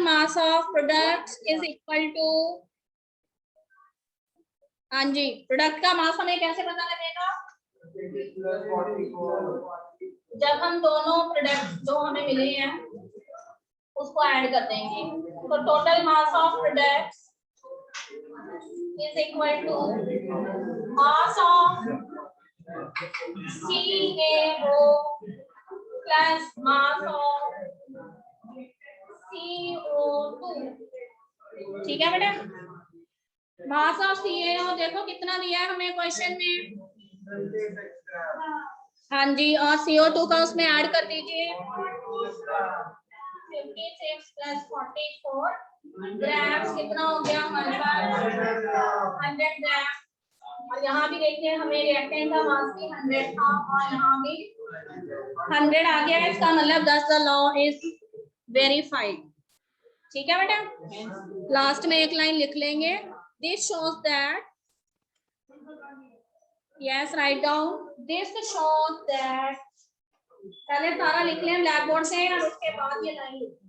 Mass of products is equal to, हाँ जी, product का मास हमें कैसे पता लगेगा? जब हम दोनों प्रोडक्ट जो हमें मिले हैं उसको ऐड कर देंगे, तो total mass of products is equal to mass of CaO plus mass of CO2। ठीक है बेटा, मास ऑफ CaO देखो कितना दिया है हमें क्वेश्चन में, हाँ जी, और CO2 का उसमें ऐड कर दीजिए, 56 प्लस 44 ग्राम्स, कितना हो गया हमारे पास 100 ग्राम। और यहाँ भी देखिए हमें रिएक्टेंट का मास भी 100 था और यहाँ भी 100 आ गया है, इसका मतलब दस द लॉ इज वेरीफाइड। ठीक है बेटा, लास्ट में एक लाइन लिख लेंगे, this shows that, yes write down, this shows that, पहले सारा लिख लें ब्लैक बोर्ड से और उसके बाद ये लाइन लिखें।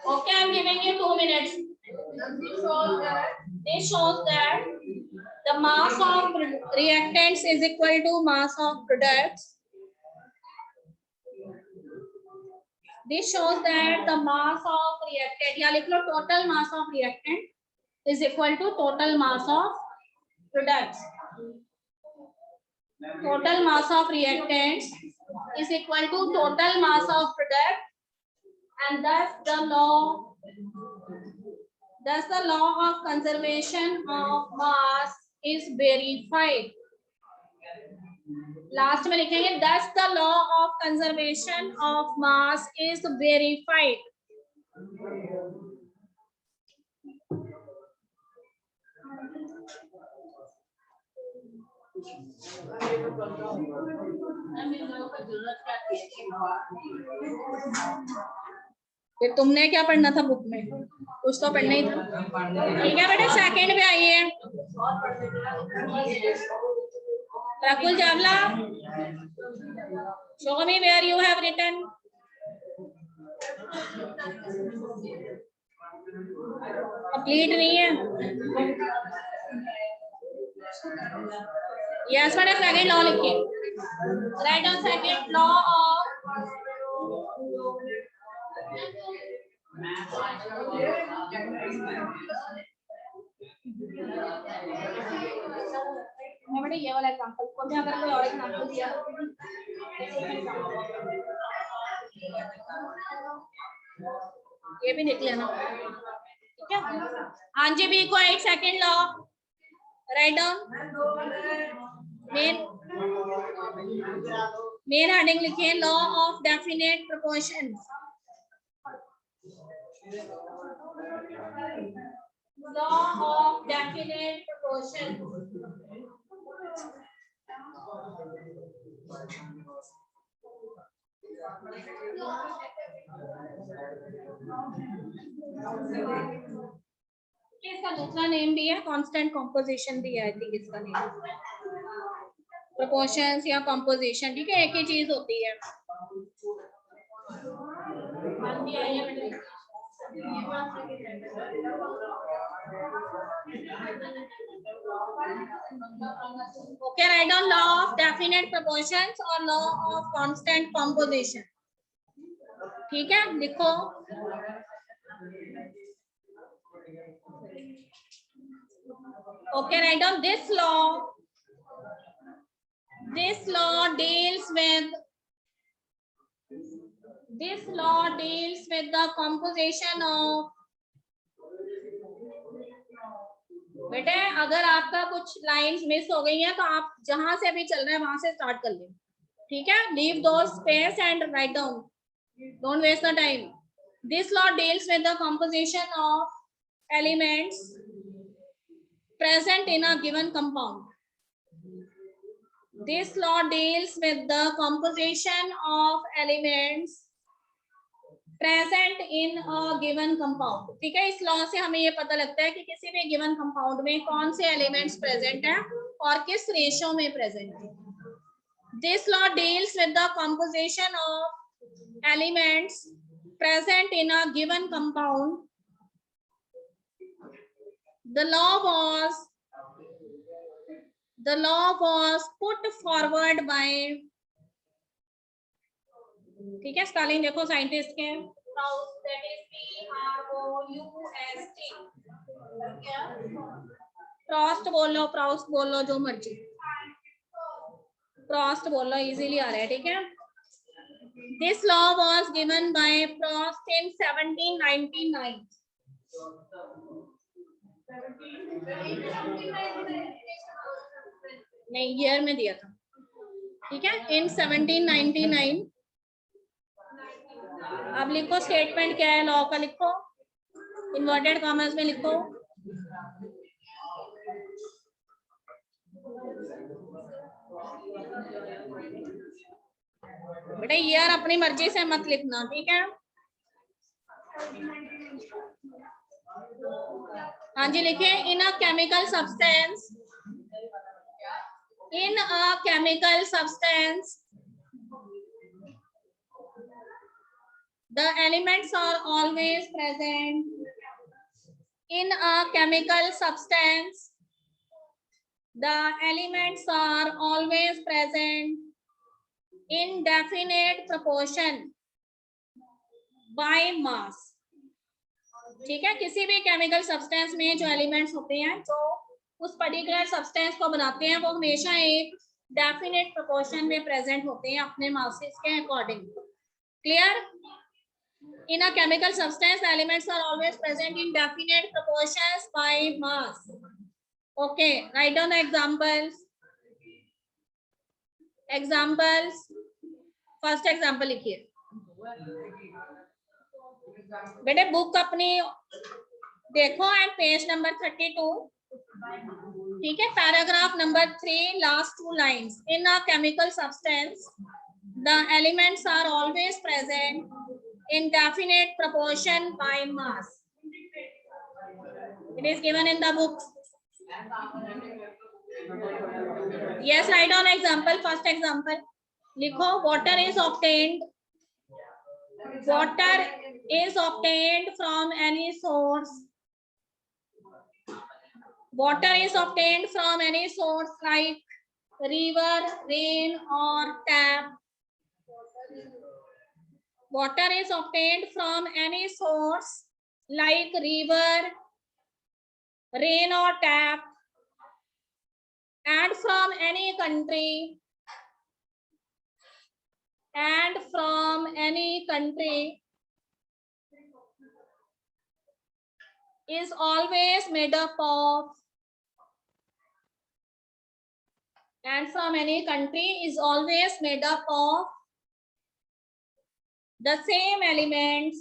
Okay, I'm giving you 2 minutes. This shows that the mass of reactants is equal to mass of products. This shows that the mass of reactant, या लिख लो total mass of reactant is equal to total mass of products. Total mass of reactants is equal to total mass of product, and thus the law of conservation of mass is verified. Last में लिखेंगे thus the law of conservation of mass is verified. फिर तुमने क्या पढ़ना था book में, कुछ तो पढ़ना ही था। ठीक है बेटा, सेकंड पे आइए, Rakul Chawla, show me where you have written. Complete नहीं है। यस बेटा, सेकंड लॉ लिखिए, right on second law of बेटा ये वाला एग्जांपल को भी अगर कोई और एग्जांपल दिया ये भी लिख लेना। ठीक है, हाँ जी, बी को 8 second law, write down, main heading लिखिए, law of definite proportion. Law of definite proportion. इसका दूसरा नेम भी है, कांस्टेंट कॉम्पोजिशन भी है, आई थिंक इसका नेम, प्रोपोर्शंस या कॉम्पोजिशन। ठीक है, एक ही चीज होती है। Okay, write down law of definite proportions और law of constant composition. ठीक है, लिखो। Okay, write down this law deals with the composition of, बेटे अगर आपका कुछ लाइंस मिस हो गई हैं तो आप जहां से अभी चल रहे हैं वहां से स्टार्ट कर लें। ठीक है, लीव दो space and write down, don't waste the time. This law deals with the composition of elements present in a given compound. This law deals with the composition of elements present in a given compound. ठीक है, इस law से हमें ये पता लगता है कि किसी भी गिवन कंपाउंड में कौन से एलिमेंट्स प्रेजेंट हैं और किस रेशियो में प्रेजेंट है। This law deals with the composition of elements present in a given compound. The law was put forward by, ठीक है, स्पेलिंग देखो साइंटिस्ट के, प्राउस्ट, दैट इज PROUST, क्या प्रॉस्ट बोलो, प्राउस्ट बोलो, जो मर्जी, प्रॉस्ट बोलो, इजीली आ रहा है, ठीक है। This law was given by Proust in 1799. नहीं, ईयर में दिया था, ठीक है, इन 1799। अब लिखो स्टेटमेंट क्या है लॉ का, लिखो इन्वर्टेड कॉमर्स में लिखो। बेटा ईयर अपनी मर्जी से मत लिखना, ठीक है। हाँ जी लिखे, in a chemical substance, in a chemical substance the elements are always present. In a chemical substance the elements are always present in definite proportion by mass. ठीक है, किसी भी केमिकल सब्सटेंस में जो एलिमेंट्स होते हैं जो उस पर्टिकुलर सब्सटेंस को बनाते हैं वो हमेशा एक डेफिनेट प्रोपोर्शन में प्रेजेंट होते हैं अपने मासेस के according. Clear? In a chemical substance elements are always present in definite proportions by mass. Okay, write down examples. Examples, first example लिखिए बेटे, बुक अपनी देखो एंड पेज नंबर 32, ठीक है, paragraph number 3, last 2 lines. In a chemical substance the elements are always present in definite proportion by mass. It is given in the book. Yes, write on example. First example लिखो, water is obtained, water is obtained from any source. Water is obtained from any source like river, rain or tap. Water is obtained from any source like river, rain or tap, and from any country, is always made up of, and from any country is always made up of the same elements,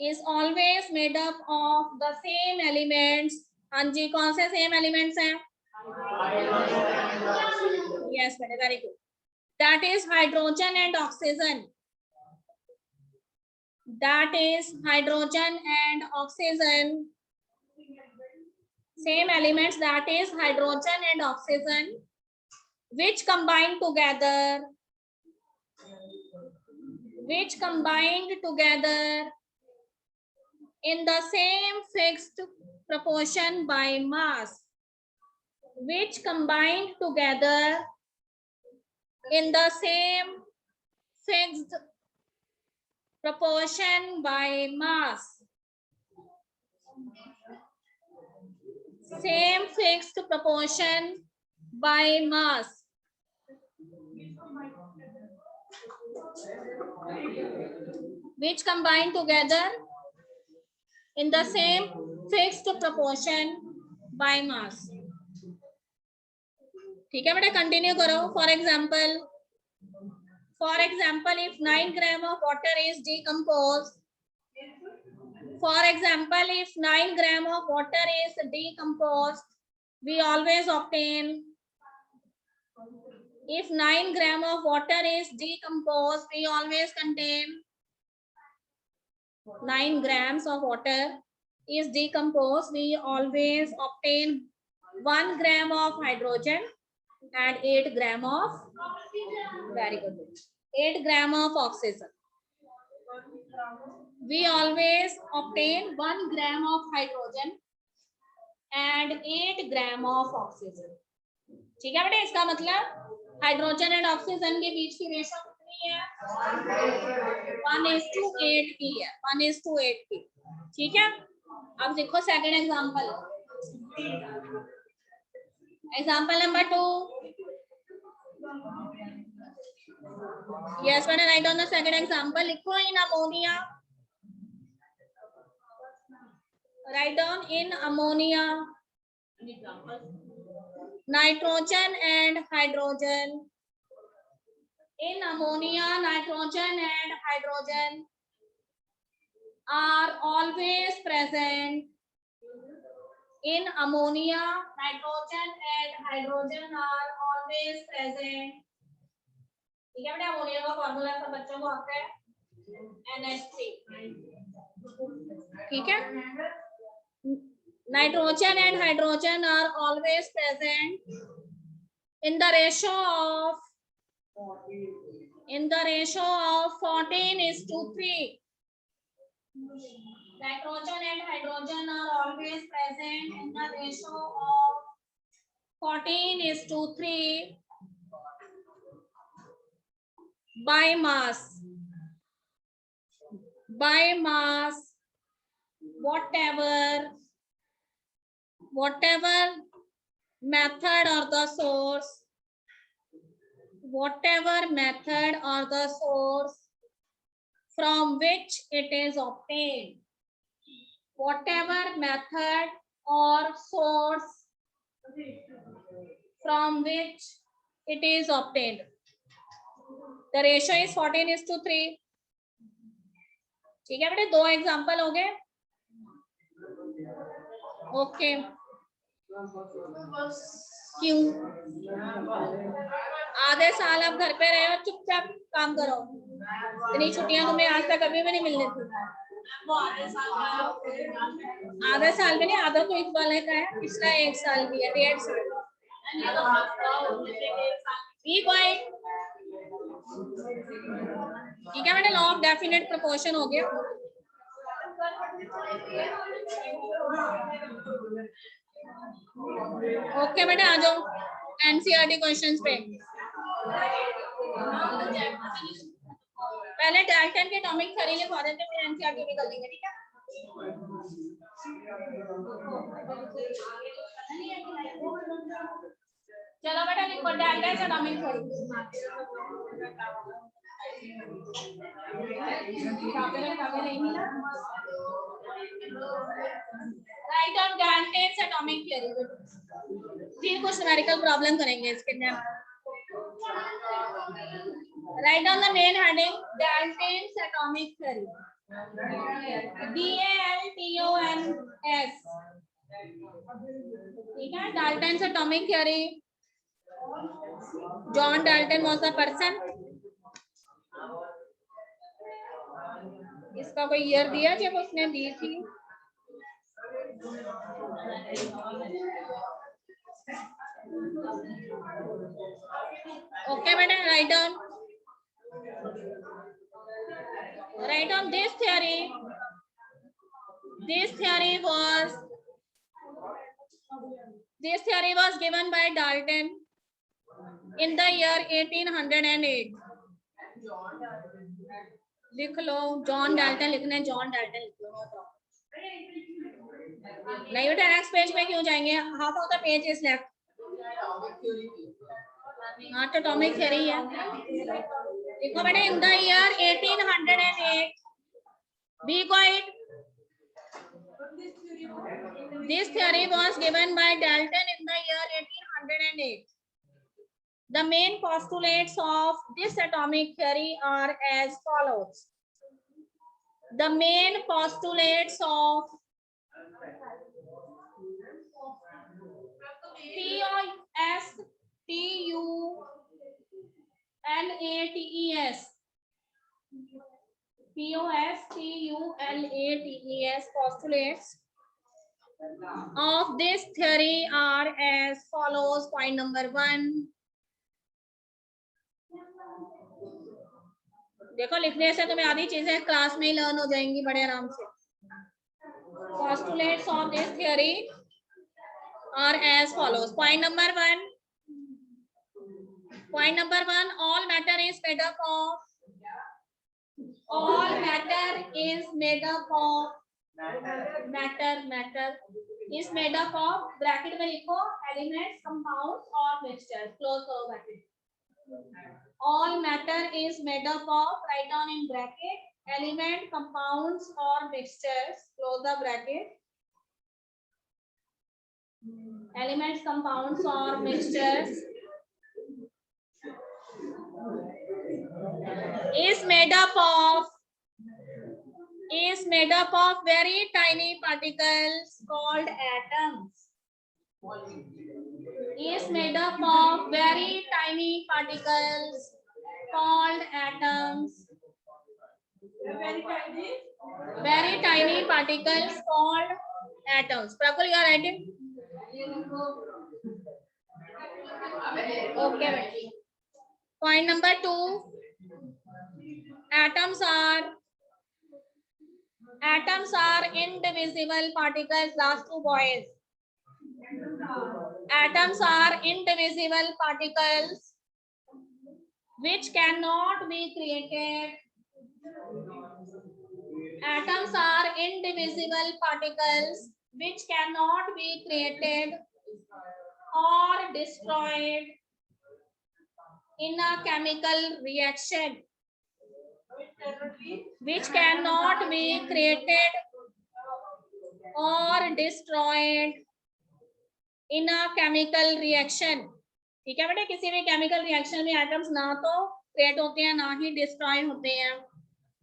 is always made up of the same elements. हाँ जी, कौन से same elements हैं? Yes बेटा, very good. That is hydrogen and oxygen. That is hydrogen and oxygen. Same elements, that is hydrogen and oxygen, which combined together in the same fixed proportion by mass. Which combined together in the same fixed proportion by mass. Same fixed proportion by mass. Which combine together in the same fixed proportion by mass. ठीक है बेटा, continue करो। For example, if 9 grams of water is decomposed, we always obtain, if 9 grams of water is decomposed, we always contain 9 grams of water is decomposed, we always obtain 1 gram of hydrogen, and 8 gram of, very good, 8 gram of oxygen. We always obtain 1 gram of hydrogen and 8 gram of oxygen. ठीक है बेटे, इसका मतलब hydrogen and oxygen के बीच की ratio कितनी है? 1:8 की है, 1:8 की। ठीक है, अब देखो second example, example number 2। Yes बेटा, write on the second example. लिखो in ammonia, write down in ammonia nitrogen and hydrogen. In ammonia, nitrogen and hydrogen are always present. In ammonia, nitrogen and hydrogen are always present. ठीक है बेटा, ammonia का formula सब बच्चों को आता है, NH3। ठीक है, nitrogen and hydrogen are always present in the ratio of 14:3. Nitrogen and hydrogen are always present in the ratio of 14:3 by mass. Whatever method or the source, from which it is obtained. Whatever method or source from which it is obtained. The ratio is 14:3. ठीक है बेटे, 2 example हो गए। Okay, क्यों? आधे साल आप घर पे रहे हो, चुपचाप काम करो। इतनी छुट्टियां तुम्हें आज तक कभी भी नहीं मिलनी थी। आधे साल में नहीं, आधा तो इस वाले का है, पिछला 1 साल भी है, 1.5 साल। ठीक है बेटा, लॉ ऑफ डेफिनेट प्रोपोर्शन हो गया। ओके बेटा, आ जाओ एनसीईआरटी क्वेश्चंस पे। पहले डाल्टन के एटॉमिक थ्योरी लिखवा देते, फिर एनसीईआरटी भी कर लेंगे। ठीक है, चलो बेटा लिखो डाल्टन के atomic theory. Right on Dalton's atomic theory. फिर कुछ न्यूमेरिकल प्रॉब्लम करेंगे इसके अंदर। Right on the main heading Dalton's atomic theory, DALTONS। ठीक है, Dalton's atomic theory. John Dalton was the person. इसका कोई ईयर दिया जब उसने दी थी? ओके बेटा, write on this theory was given by Dalton in the year 1808। लिख लो, जॉन डाल्टन लिखना है, जॉन डाल्टन लिख लो। नहीं बेटा, नेक्स्ट पेज पे क्यों जाएंगे? Half of the page is left. हाँ, तो एटॉमिक थ्योरी है। देखो बेटा, in the year 1808 be quite, this theory was given by Dalton in the year 1808. The main postulates of this atomic theory are as follows. The main postulates of postulates of this theory are as follows. Point number 1. देखो लिखने से तुम्हें आधी चीजें class में ही learn हो जाएंगी बड़े आराम से. Postulates of this theory are as follows. Point number 1. Point number 1. All matter is made up of. All matter is made up of. Matter is made up of. Bracket में लिखो elements, compounds और mixtures. Close करो bracket. All matter is made up of. Write down in bracket. Element, compounds or mixtures. Close the bracket. Elements, compounds or mixtures is made up of very tiny particles called atoms. Is made up of very tiny particles called atoms. Very tiny particles called atoms. Prakul, you are writing? Okay. Point number 2. Atoms are indivisible particles. Last two boys. Atoms are indivisible particles which cannot be created. Atoms are indivisible particles which cannot be created or destroyed in a chemical reaction. Which cannot be created or destroyed in a chemical reaction. ठीक है बेटे, किसी भी chemical reaction में atoms ना तो create होते हैं ना ही डिस्ट्रॉय होते हैं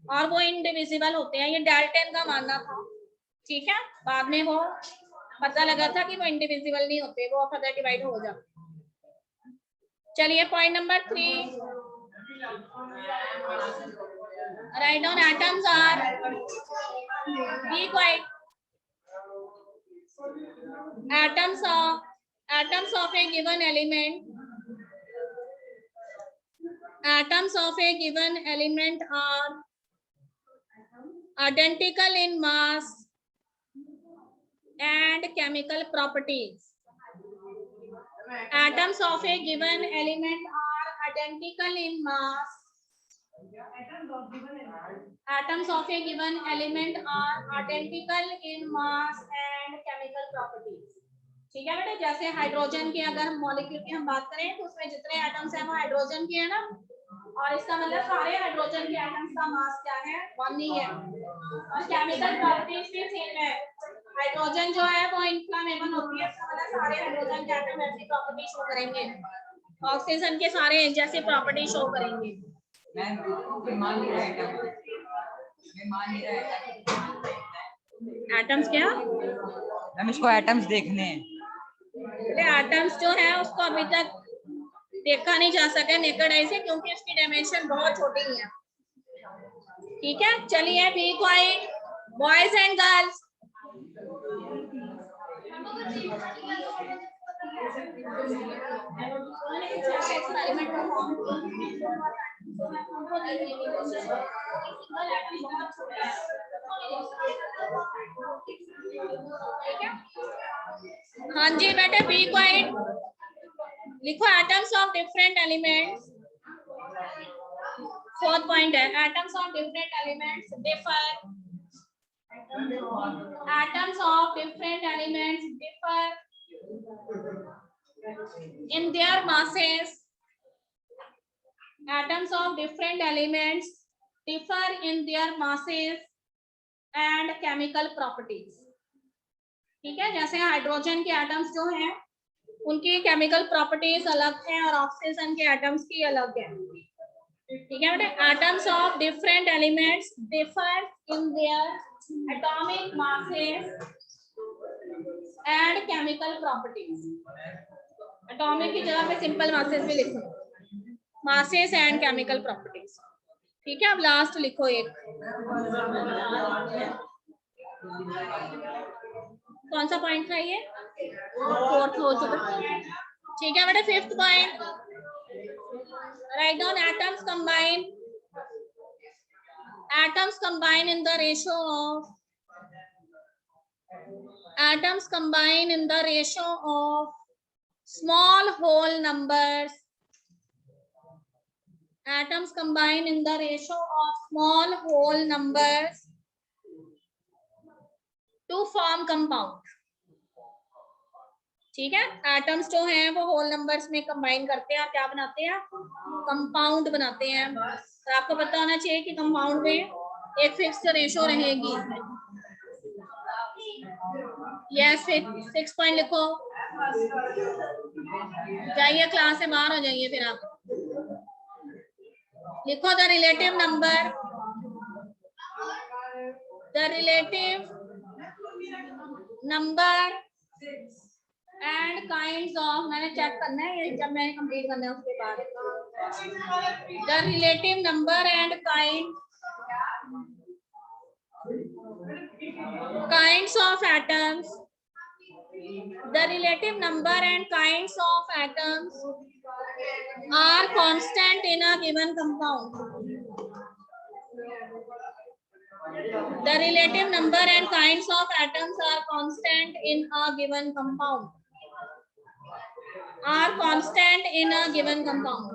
और वो इनडिविजिबल होते हैं. ये डाल्टन का मानना था. ठीक है, बाद में वो पता लगा था कि वो इंडिविजिबल नहीं होते, वो फर्दर डिवाइड हो जाते. चलिए point number 3. Write down atoms are. Be quiet. Atoms of a given element. Atoms of a given element are identical in mass and chemical properties. Atoms of a given element are identical in mass. Atoms of a given element are identical in mass and chemical properties. ठीक है बेटे, जैसे hydrogen के अगर molecule की हम बात करें तो उसमें जितने एटम्स हैं वो हाइड्रोजन के हैं ना, और इसका मतलब सारे हाइड्रोजन के एटम्स का मास क्या है, 1 ही है. और केमिकल प्रॉपर्टीज भी सेम है. हाइड्रोजन जो है वो इन्फ्लेमेबल होती है, इसका मतलब सारे हाइड्रोजन के एटम ऐसी प्रॉपर्टी शो करेंगे. ऑक्सीजन के सारे एक जैसी प्रॉपर्टी शो करेंगे. एटम्स क्या हम इसको एटम्स देखने हैं. एटम्स जो है उसको अभी तक देखा नहीं जा सका नेकेड आई से, क्योंकि इसकी डायमेंशन बहुत छोटी है. ठीक है, चलिए be quiet boys and girls. हाँ जी बेटे, बी क्वाइट. लिखो atoms of different elements. 4th point है atoms of different elements differ. Atoms of different elements differ in their masses. Atoms of different elements differ in their masses and chemical properties. ठीक है, जैसे hydrogen के atoms जो हैं उनकी chemical properties अलग हैं और ऑक्सीजन के एटम्स की अलग है. ठीक है बेटे, atoms of different elements differ in their atomic masses and chemical properties. Atomic की जगह पे सिंपल masses भी लिखो, masses and chemical properties. ठीक है, अब लास्ट लिखो एक. कौन सा पॉइंट था ये? फोर्थ हो चुका। ठीक है बेटा, fifth point, write down atoms combine, atoms combine in the ratio of small whole numbers. Atoms combine in the ratio of small whole numbers to form compound. ठीक है, एटम्स जो हैं वो होल नंबर्स में कंबाइन करते हैं और क्या बनाते हैं? कंपाउंड बनाते हैं। तो आपको पता होना चाहिए कि कंपाउंड में एक फिक्स्ड रेशो रहेगी। यस, 6 पॉइंट लिखो, जाइए क्लास से बाहर हो जाइए, फिर आप लिखो the relative number and kinds of, मैंने चेक करना है ये जब मैंने कंप्लीट करना है उसके बाद। The relative number and kinds of atoms, the relative number and kinds of atoms are constant in a given compound. The relative number and kinds of atoms are constant in a given compound. Are constant in a given compound.